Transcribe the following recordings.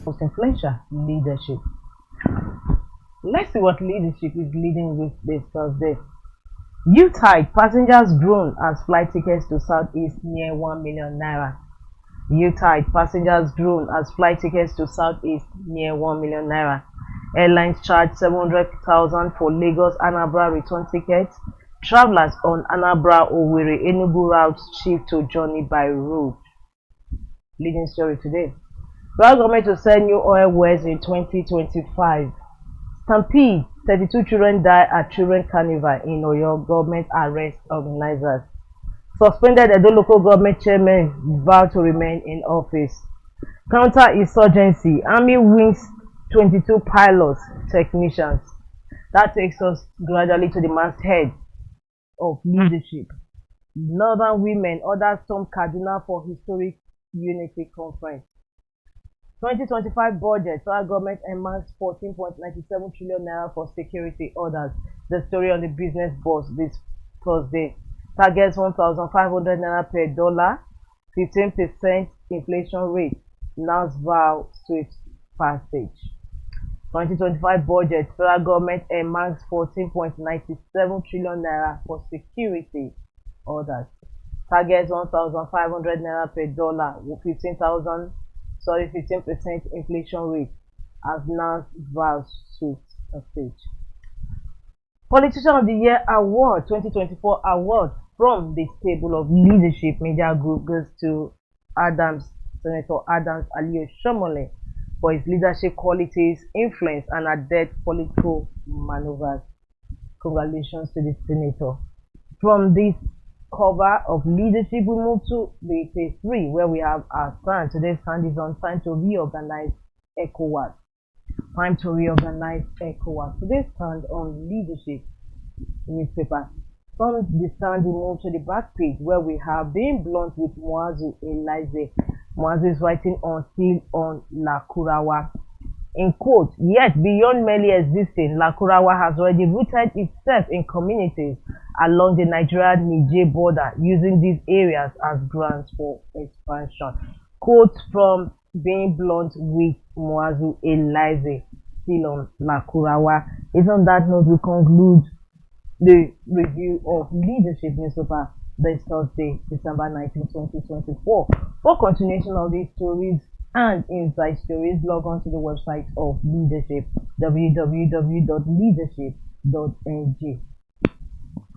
Most influential leadership. Let's see what leadership is leading with this Thursday. YULETIDE passengers groan as flight tickets to Southeast near 1 million naira. YULETIDE passengers groan as flight tickets to Southeast near 1 million naira. Airlines charge 700,000 for Lagos Anambra return tickets. Travelers on Anambra Owerri Enugu routes shift to journey by road. Leading story today. Federal government to sell new oil wells in 2025. Stampede, 32 children die at Children Carnival in Oyo. Government arrest organizers. Suspended Edo local government chairman vow to remain in office. Counter-insurgency, army wings 22 pilots, technicians. That takes us gradually to the masthead of leadership. Northern women others storm Kaduna for historic unity conference. 2025 budget, federal government earmarks 14.97 trillion naira for security orders. The story on the business boss this Thursday. Targets 1,500 naira per dollar, 15% inflation rate. NAS vow swift passage. 2025 budget, federal government earmarks 14.97 trillion naira for security orders. Targets 1,500 naira per dollar with 15% inflation rate as NAS vows swift passage. Politician of the Year Award 2024 award from the stable of leadership media group goes to Senator Adams Aliyu Shomole for his leadership qualities, influence, and adept political maneuvers. Congratulations to the senator. From this cover of leadership, we move to the phase 3, where we have our stand. Today's stand is on time to reorganize ECOWAS. Time to reorganize ECOWAS. Today's stand on leadership newspaper. From the stand, we move to the back page, where we have Being Blunt with Muazu Elize. Muazu is writing on seal on Lakurawa. In quote, yet beyond merely existing, Lakurawa has already rooted itself in communities along the Nigeria-Niger border, using these areas as grounds for expansion. Quote from Being Blunt with Muazu Elize, still on Lakurawa. It's on that note we conclude the review of leadership newspaper this Thursday, December 19, 2024. For continuation of these stories and inside stories, log on to the website of leadership, www.leadership.ng.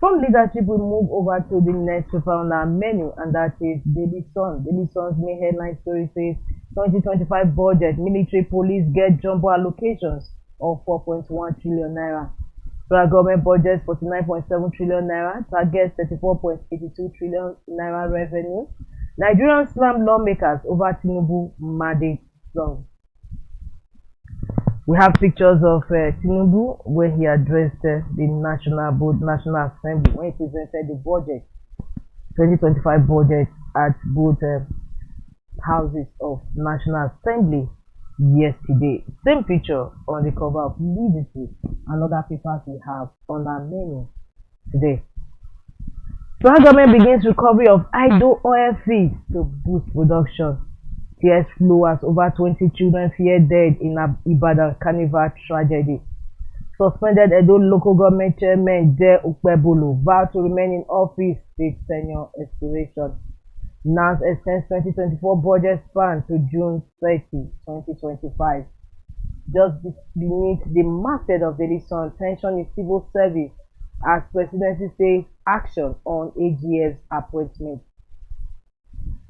From leadership, we move over to the next paper on our menu, and that is Daily Sun. Daily Sun's main headline story says 2025 budget, military police get jumbo allocations of 4.1 trillion naira. Federal government budget 49.7 trillion naira, targets 34.82 trillion naira revenue. Nigerian slam lawmakers over Tinubu mandate song. We have pictures of Tinubu where he addressed the National Assembly when he presented the budget, 2025 budget at both houses of National Assembly yesterday. Same picture on the cover of leadership and other papers we have on our menu today. Federal government begins recovery of idle oil fields to boost production. Tears flow as over 20 children fear dead in Ibadan Carnival tragedy. Suspended Edo local government chairman De Ukpebolo vowed to remain in office till tenure expiration. NAS extends 2024 budget span to June 30, 2025. Just beneath the masthead of Daily Sun, tension in civil service as presidency says action on AGF's appointment.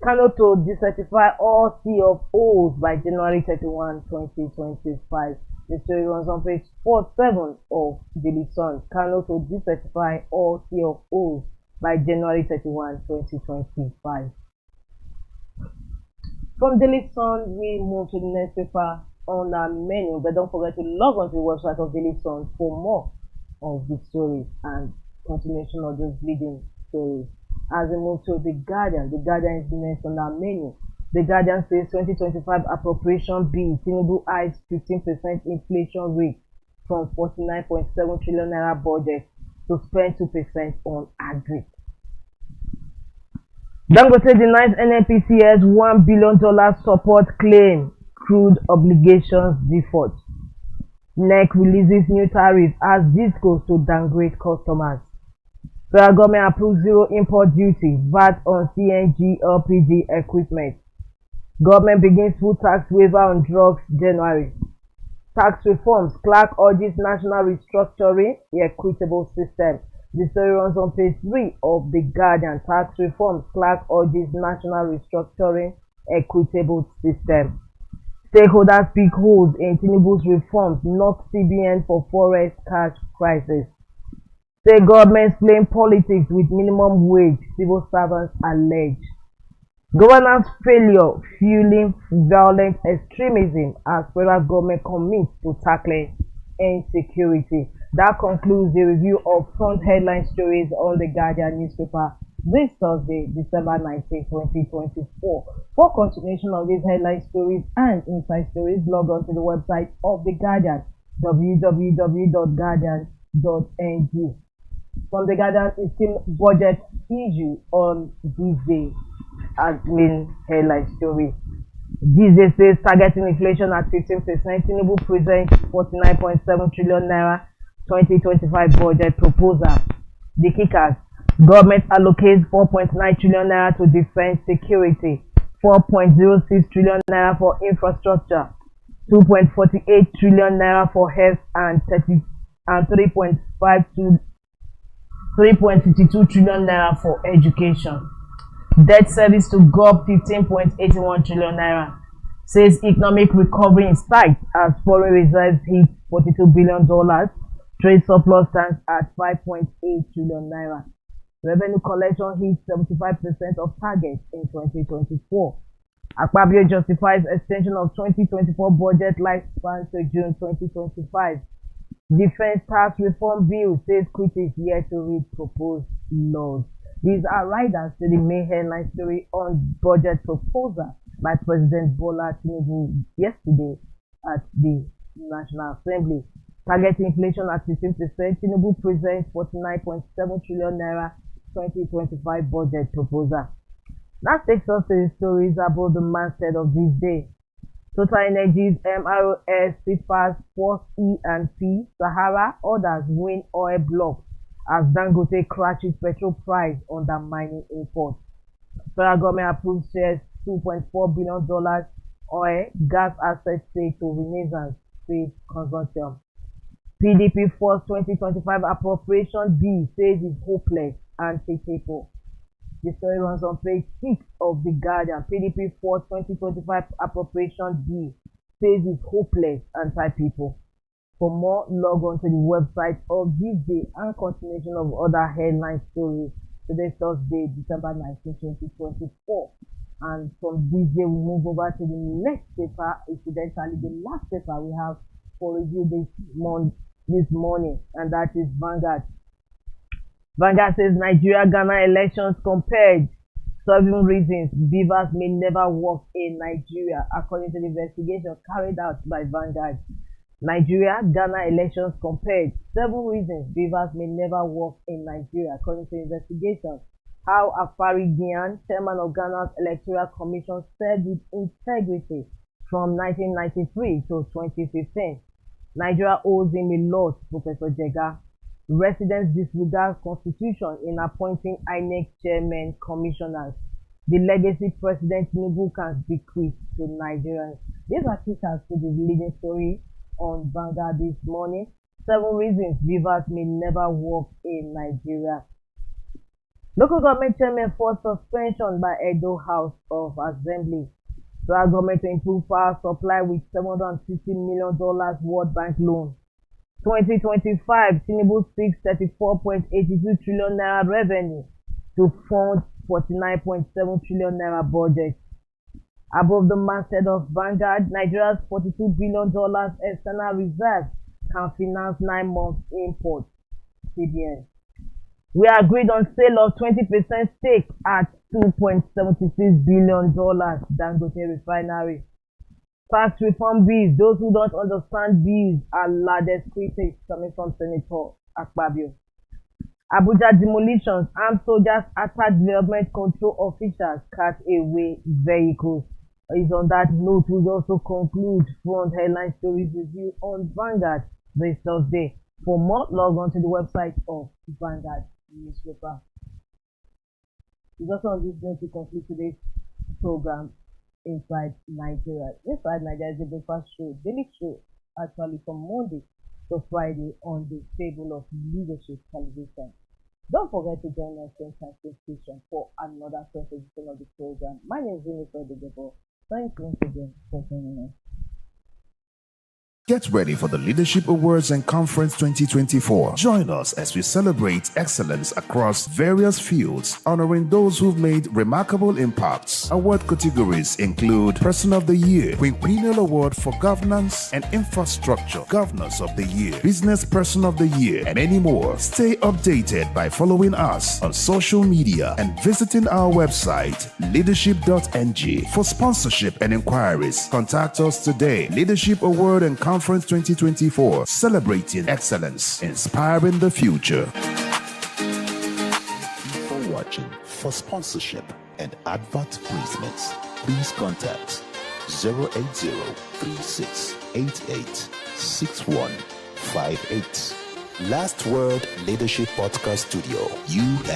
Kano to decertify all CFOs by January 31, 2025. The story runs on page 47 of Daily Sun. Kano to decertify all CFOs by January 31, 2025. From Daily Sun, we move to the next paper on our menu, but don't forget to log on to the website of Daily Sun for more of the stories and continuation of those leading stories. As we move to The Guardian is the next on our menu. The Guardian says 2025 appropriation bill, Tinubu eyes 15% inflation rate from 49.7 trillion naira budget to spend 2% on agri. Dangote denies NNPCS $1 billion support claim. crude obligations default. NEC releases new tariffs as discos to downgrade customers. Federal government approves zero import duty, VAT on CNG LPG equipment. Government begins full tax waiver on drugs January. Tax reforms, Clark urges national restructuring, equitable system. The story runs on page 3 of The Guardian. Tax reforms, Clark urges national restructuring, equitable system. Stakeholders pick holes in Tinubu's reforms, not CBN for forest cash crisis. State governments playing politics with minimum wage, civil servants allege. Governance failure fueling violent extremism as federal government commits to tackling insecurity. That concludes the review of front headline stories on the Guardian newspaper this Thursday, December 19, 2024. For continuation of these headline stories and inside stories, log on to the website of the Guardian, www.guardian.ng. From the Guardian is still budget issue on THISDAY as main headline story. THISDAY says targeting inflation at 15%. Tinubu presents 49.7 trillion naira 2025 budget proposal. The kickers: government allocates 4.9 trillion naira to defense security, 4.06 trillion naira for infrastructure, 2.48 trillion naira for health, and 3.52 trillion naira for education. Debt service to GOP 15.81 trillion naira. Says economic recovery in sight as foreign reserves hit $42 billion. Trade surplus stands at 5.8 trillion naira. Revenue collection hit 75% of target in 2024. Akpabio justifies extension of 2024 budget lifespan to June 2025. Defense tax reform bill says critics yet to read proposed laws. These are riders to the main headline story on budget proposal by President Bola Tinubu yesterday at the National Assembly. Target inflation at 15%. Tinubu presents 49.7 trillion naira 2025 budget proposal. That takes us to the stories about the masthead of this day. Total Energies MROS Sitpas Force E and P Sahara others win oil blocks as Dangote crashes petrol price undermining imports. Federal government approves shares $2.4 billion oil gas asset sale to Renaissance Space Consortium. PDP force 2025 appropriation bill says it's hopeless anti-people. The story runs on page 6 of The Guardian. PDP force 2025 appropriation bill says it's hopeless anti-people. For more, log on to the website of THISDAY and continuation of other headline stories. Today, Thursday, December 19, 2024. And from THISDAY, we move over to the next paper, incidentally the last paper we have for review this morning, and that is Vanguard. Vanguard says Nigeria-Ghana elections compared. 7 reasons beavers may never work in Nigeria, according to the investigation carried out by Vanguard. Nigeria-Ghana elections compared. 7 reasons beavers may never work in Nigeria, according to the investigation. How Afari Gyan, chairman of Ghana's Electoral Commission, served with integrity from 1993 to 2015. Nigeria owes him a lot, Professor Jega. Residents disregard constitution in appointing INEC chairman commissioners. The legacy President Tinubu can bequeath to Nigerians. These are tickers to the leading story on Vanguard this morning. 7 reasons beavers may never work in Nigeria. Local government chairman forced suspension by Edo House of Assembly. Federal government to improve power supply with $750 million World Bank loan. 2025, Tinubu seeks 34.82 trillion naira revenue to fund 49.7 trillion naira budget. Above the masthead of Vanguard, Nigeria's $42 billion external reserve can finance 9 months imports. CBN. We agreed on sale of 20% stake at $2.76 billion Dangote refinery. Tax reform bills. Those who don't understand bills are loudest critics coming from Senator Akpabio. Abuja demolitions. Armed soldiers attack development control officials, cut away vehicles. Is on that note, we also conclude front headline stories review on Vanguard this Thursday. For more, log on to the website of Vanguard newspaper. It's also on this note to conclude today's program, Inside Nigeria. Inside Nigeria is a breakfast show, daily show, actually from Monday to Friday on the table of leadership television. Don't forget to join us in station for another first edition of the program. My name is YULETIDE. Thanks once again for joining us. Get ready for the Leadership Awards and Conference 2024. Join us as we celebrate excellence across various fields, honoring those who've made remarkable impacts. Award categories include Person of the Year, Quinquennial Award for Governance and Infrastructure, Governors of the Year, Business Person of the Year, and many more. Stay updated by following us on social media and visiting our website, leadership.ng. For sponsorship and inquiries, contact us today. Leadership Award and Conference 2024, celebrating excellence, inspiring the future. For watching, for sponsorship and advert placements, please contact 080-3688-6158. Last Word Leadership Podcast Studio. You have